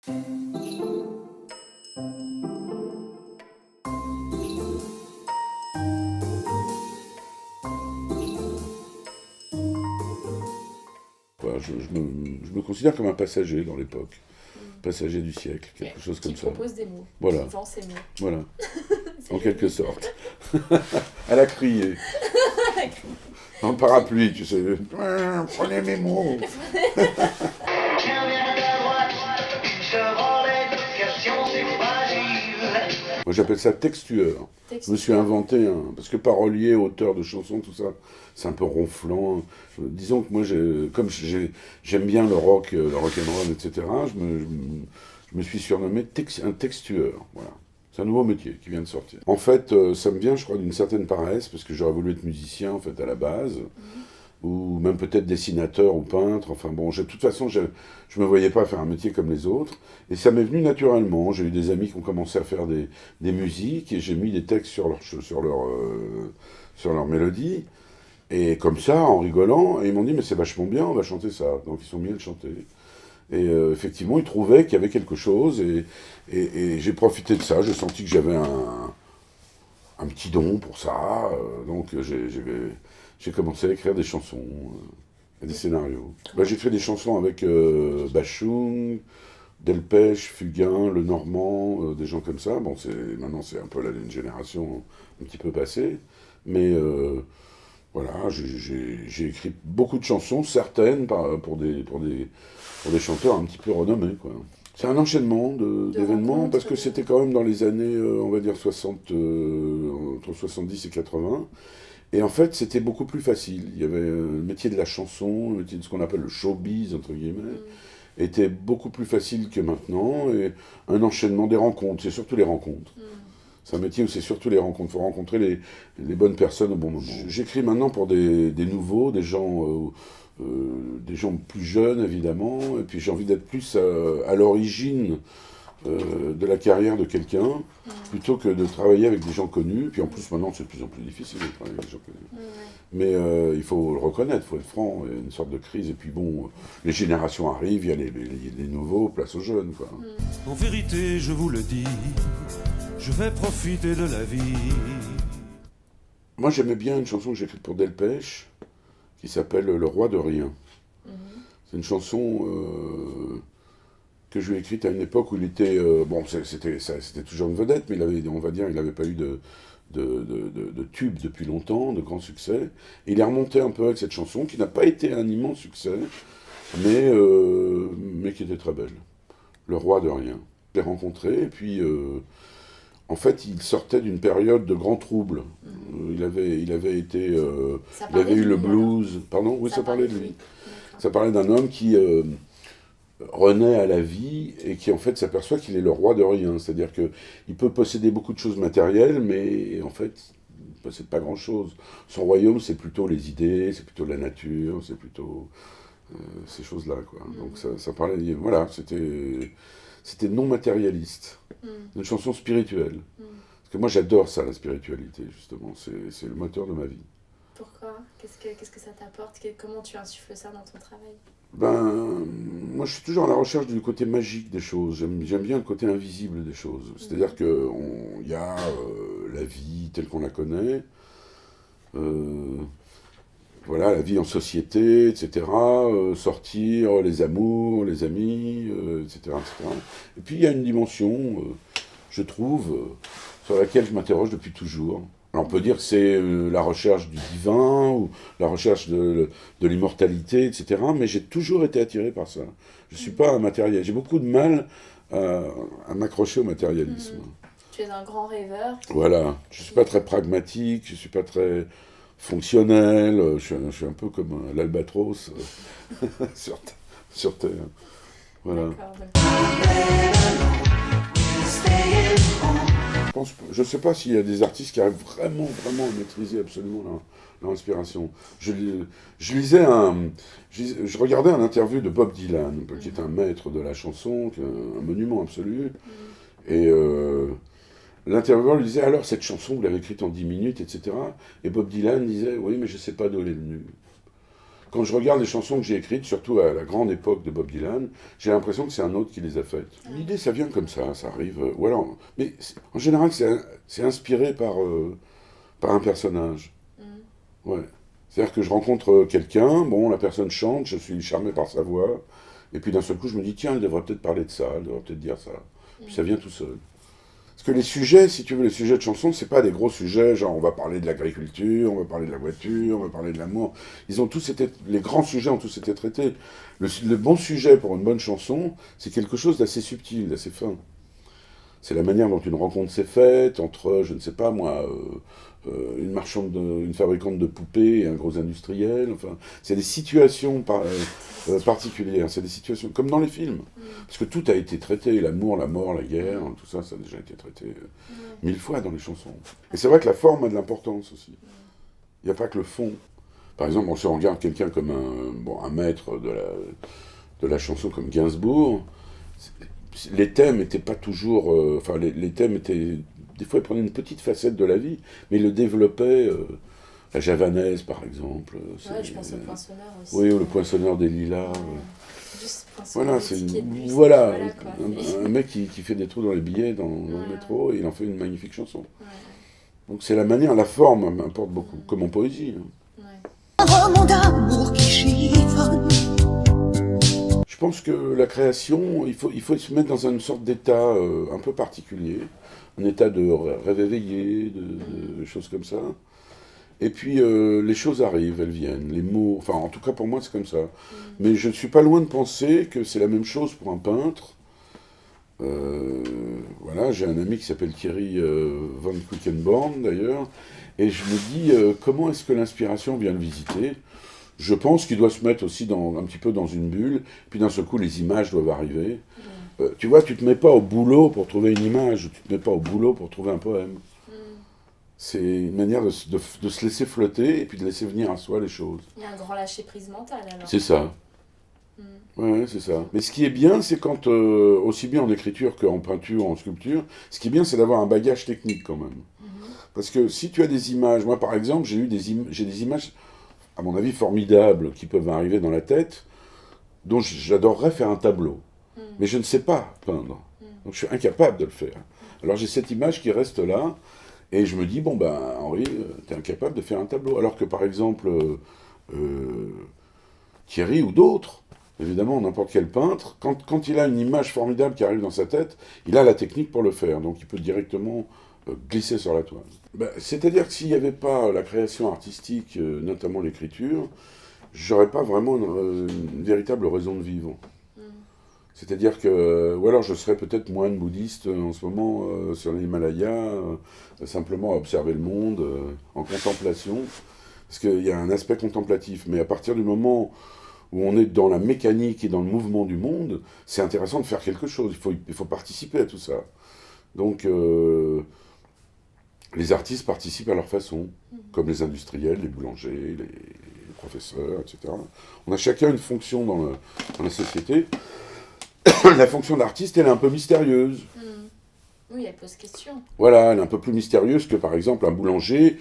Voilà, je me considère comme un passager dans l'époque, passager du siècle, quelque chose comme Qui ça. propose des mots, Voilà, qui vend ses mots. voilà, C'est en joli. quelque sorte. Elle a crié, en parapluie, tu sais. Prenez mes mots. Tiens bien à droite, une Chevrolet, question c'est fragile. Moi j'appelle ça textueur. Je me suis Texture. inventé un. Parce que parolier, auteur de chansons, tout ça, c'est un peu ronflant. Disons que moi, j'aime bien le rock, le rock'n'roll, etc., je me suis surnommé un textueur. Voilà. C'est un nouveau métier qui vient de sortir. En fait, ça me vient, je crois, d'une certaine paresse, parce que j'aurais voulu être musicien, en fait, à la base, ou même peut-être dessinateur ou peintre. Enfin bon, de toute façon, je me voyais pas faire un métier comme les autres. Et ça m'est venu naturellement. J'ai eu des amis qui ont commencé à faire des musiques et j'ai mis des textes sur leur mélodie. Et comme ça, en rigolant, et ils m'ont dit, mais c'est vachement bien, on va chanter ça. Donc ils sont mis à le chanter. Et effectivement, ils trouvaient qu'il y avait quelque chose et j'ai profité de ça. J'ai senti que j'avais un petit don pour ça. Donc j'ai commencé à écrire des chansons et des scénarios. Bah, j'ai fait des chansons avec Bachung, Delpech, Fugain, Lenormand, des gens comme ça. Bon, maintenant c'est un peu une génération un petit peu passée. Mais voilà, j'ai écrit beaucoup de chansons, certaines pour des chanteurs un petit peu renommés, quoi. C'est un enchaînement De d'événements, parce rencontres. que c'était quand même dans les années, on va dire, 60, entre 70 et 80. Et en fait, c'était beaucoup plus facile. Il y avait le métier de la chanson, le métier de ce qu'on appelle le showbiz, entre guillemets, était beaucoup plus facile que maintenant. Et un enchaînement des rencontres, c'est surtout les rencontres. C'est un métier où c'est surtout les rencontres. Il faut rencontrer les bonnes personnes au bon moment. J'écris maintenant pour des nouveaux, des gens plus jeunes, évidemment. Et puis j'ai envie d'être plus à l'origine de la carrière de quelqu'un, plutôt que de travailler avec des gens connus. Puis en plus, maintenant, c'est de plus en plus difficile de travailler avec des gens connus. Mais il faut le reconnaître, il faut être franc. Il y a une sorte de crise. Et puis bon, les générations arrivent, il y a les nouveaux, place aux jeunes, quoi. En vérité, je vous le dis, je vais profiter de la vie. Moi, j'aimais bien une chanson que j'ai écrite pour Delpech, qui s'appelle Le Roi de Rien. C'est une chanson que je lui ai écrite à une époque où il était... bon, c'était toujours une vedette, mais on va dire, il n'avait pas eu de tube depuis longtemps, de grand succès. Et il est remonté un peu avec cette chanson, qui n'a pas été un immense succès, mais qui était très belle. Le Roi de Rien. Je l'ai rencontré, et puis... en fait, il sortait d'une période de grand trouble. Il avait été... Ça il avait parlait eu de le lui, alors. blues. Pardon? Oui, ça parlait de lui. D'accord. Ça parlait d'un homme qui renaît à la vie et qui, en fait, s'aperçoit qu'il est le roi de rien. C'est-à-dire qu'il peut posséder beaucoup de choses matérielles, mais en fait, il ne possède pas grand-chose. Son royaume, c'est plutôt les idées, c'est plutôt la nature, c'est plutôt ces choses-là, quoi. Donc ça parlait... Voilà, c'était non matérialiste. Une chanson spirituelle. Parce que moi, j'adore ça, la spiritualité, justement. C'est le moteur de ma vie. Pourquoi? Qu'est-ce que ça t'apporte? Comment tu insuffles ça dans ton travail? Ben, moi, je suis toujours à la recherche du côté magique des choses. J'aime bien le côté invisible des choses. C'est-à-dire qu'il y a la vie telle qu'on la connaît, voilà, la vie en société, etc., sortir, les amours, les amis, etc., etc. Et puis, il y a une dimension, je trouve, sur laquelle je m'interroge depuis toujours. Alors, on peut dire que c'est la recherche du divin, ou la recherche de l'immortalité, etc., mais j'ai toujours été attiré par ça. Je ne suis pas un matériel. J'ai beaucoup de mal à m'accrocher au matérialisme. Tu es un grand rêveur. Voilà. Je ne suis pas très pragmatique, je ne suis pas très fonctionnel, je suis un peu comme l'albatros sur, sur Terre. Voilà. D'accord. Donc, Je ne sais pas s'il y a des artistes qui arrivent vraiment à maîtriser absolument leur inspiration. Je regardais un interview de Bob Dylan, qui est un maître de la chanson, qui est un monument absolu, et l'intervieweur lui disait, alors cette chanson, vous l'avez écrite en 10 minutes, etc. Et Bob Dylan disait, oui, mais je ne sais pas d'où elle est venue. quand je regarde les chansons que j'ai écrites, surtout à la grande époque de Bob Dylan, j'ai l'impression que c'est un autre qui les a faites. L'idée, ça vient comme ça arrive. Voilà. Mais en général, c'est inspiré par un personnage. Ouais. C'est-à-dire que je rencontre quelqu'un, bon, la personne chante, je suis charmé par sa voix, et puis d'un seul coup, je me dis, tiens, elle devrait peut-être parler de ça, elle devrait peut-être dire ça. Puis ça vient tout seul. Parce que les sujets, si tu veux, les sujets de chansons, c'est pas des gros sujets, genre on va parler de l'agriculture, on va parler de la voiture, on va parler de l'amour. Les grands sujets ont tous été traités. Le bon sujet pour une bonne chanson, c'est quelque chose d'assez subtil, d'assez fin. C'est la manière dont une rencontre s'est faite entre, je ne sais pas moi, une fabricante de poupées et un gros industriel. Enfin, c'est des situations particulières, c'est des situations comme dans les films. Parce que tout a été traité, l'amour, la mort, la guerre, tout ça, ça a déjà été traité 1000 fois dans les chansons. Et c'est vrai que la forme a de l'importance aussi. Il n'y a pas que le fond. Par exemple, si on regarde quelqu'un comme un maître de la chanson comme Gainsbourg, les thèmes n'étaient pas toujours... les thèmes étaient... Des fois, il prenait une petite facette de la vie, mais il le développait. La javanaise, par exemple. Ouais, je pense au poinçonneur aussi. Oui, ou le poinçonneur des lilas. Juste poinçonneur Voilà, quoi. un mec qui fait des trous dans les billets dans le métro, et il en fait une magnifique chanson. Ouais. Donc c'est la manière, la forme m'importe beaucoup, comme en poésie. Ouais. Un roman d'amour qui chiffonne. Je pense que la création, il faut se mettre dans une sorte d'état un peu particulier, un état de rêve éveillé, de choses comme ça. Et puis les choses arrivent, elles viennent, les mots, enfin en tout cas pour moi c'est comme ça. Mais je ne suis pas loin de penser que c'est la même chose pour un peintre. Voilà, j'ai un ami qui s'appelle Thierry Van Quickenborn d'ailleurs, et je me dis comment est-ce que l'inspiration vient le visiter. Je pense qu'il doit se mettre aussi un petit peu dans une bulle, puis d'un seul coup les images doivent arriver. Tu vois, tu te mets pas au boulot pour trouver une image, ou tu te mets pas au boulot pour trouver un poème. C'est une manière de se laisser flotter, et puis de laisser venir à soi les choses. Il y a un grand lâcher-prise mental alors. C'est ça. Ouais, c'est ça. Mais ce qui est bien, c'est quand, aussi bien en écriture qu'en peinture, en sculpture, ce qui est bien, c'est d'avoir un bagage technique quand même. Parce que si tu as des images, moi par exemple, j'ai des images, à mon avis, formidables, qui peuvent arriver dans la tête, dont j'adorerais faire un tableau. Mais je ne sais pas peindre. Donc je suis incapable de le faire. Alors j'ai cette image qui reste là, et je me dis, bon ben, Henri, t'es incapable de faire un tableau. Alors que par exemple, Thierry ou d'autres, évidemment, n'importe quel peintre, quand il a une image formidable qui arrive dans sa tête, il a la technique pour le faire. Donc il peut directement glisser sur la toile. C'est-à-dire que s'il n'y avait pas la création artistique, notamment l'écriture, j'aurais pas vraiment une véritable raison de vivre. C'est-à-dire que, ou alors je serais peut-être moine bouddhiste en ce moment sur l'Himalaya, simplement à observer le monde, en contemplation, parce qu'il y a un aspect contemplatif. Mais à partir du moment où on est dans la mécanique et dans le mouvement du monde, c'est intéressant de faire quelque chose, il faut participer à tout ça. Donc, les artistes participent à leur façon, comme les industriels, les boulangers, les professeurs, etc. On a chacun une fonction dans la société. La fonction d'artiste, elle est un peu mystérieuse. Oui, elle pose question. Voilà, elle est un peu plus mystérieuse que, par exemple, un boulanger.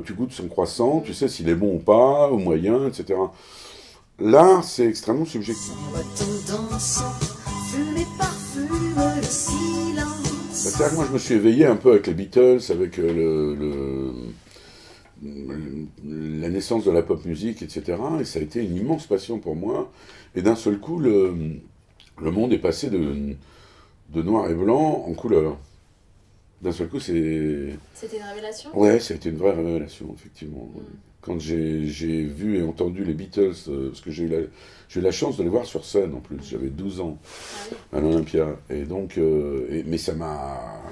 Tu goûtes son croissant, tu sais s'il est bon ou pas, ou moyen, etc. Là, c'est extrêmement subjectif. C'est-à-dire que moi, je me suis éveillé un peu avec les Beatles, avec la naissance de la pop music, etc. Et ça a été une immense passion pour moi. Et d'un seul coup, le monde est passé de noir et blanc en couleur. D'un seul coup, C'était une révélation ? Ouais, ça a été une vraie révélation, effectivement. Quand j'ai vu et entendu les Beatles, parce que j'ai eu la chance de les voir sur scène en plus, j'avais 12 ans, à l'Olympia. Et donc, mais ça m'a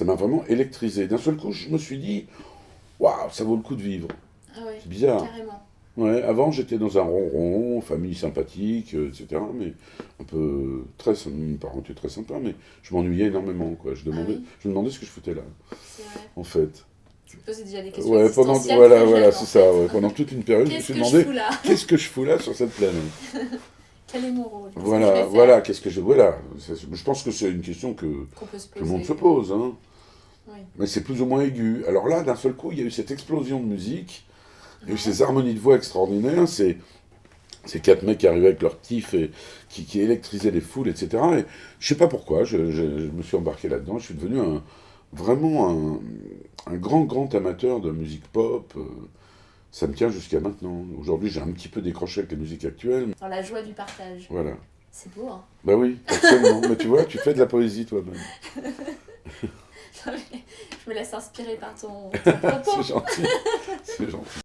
vraiment électrisé. D'un seul coup, je me suis dit, waouh, ça vaut le coup de vivre. Ah ouais, c'est bizarre. Carrément. Ouais, avant j'étais dans un ronron, famille sympathique, etc. Mais un peu une parenté très sympa, mais je m'ennuyais énormément, quoi. Je me demandais ce que je foutais là, C'est vrai. en fait. Tu te posais déjà des questions Ouais, existentielles voilà, très voilà, jeunes, c'est en ça. fait. Ouais. Pendant toute une période, je me suis Qu'est-ce que demandé je fous là ? qu'est-ce que je fous là sur cette planète. Quel est mon rôle ? Qu'est-ce que je Voilà, vais faire voilà, qu'est-ce que je voilà. Je pense que c'est une question que qu'on peut se tout le monde poser. se pose, hein. Oui. Mais c'est plus ou moins aigu. Alors là, d'un seul coup, il y a eu cette explosion de musique. Et ces harmonies de voix extraordinaires, ces 4 mecs qui arrivaient avec leur kiff et qui électrisaient les foules, etc. Et je sais pas pourquoi, je me suis embarqué là-dedans. Je suis devenu vraiment un grand amateur de musique pop. Ça me tient jusqu'à maintenant. Aujourd'hui, j'ai un petit peu décroché avec la musique actuelle. Dans la joie du partage. Voilà. C'est beau, hein. Bah oui, absolument. Mais tu vois, tu fais de la poésie toi-même. Non, mais je me laisse inspirer par ton propos. C'est gentil. C'est gentil.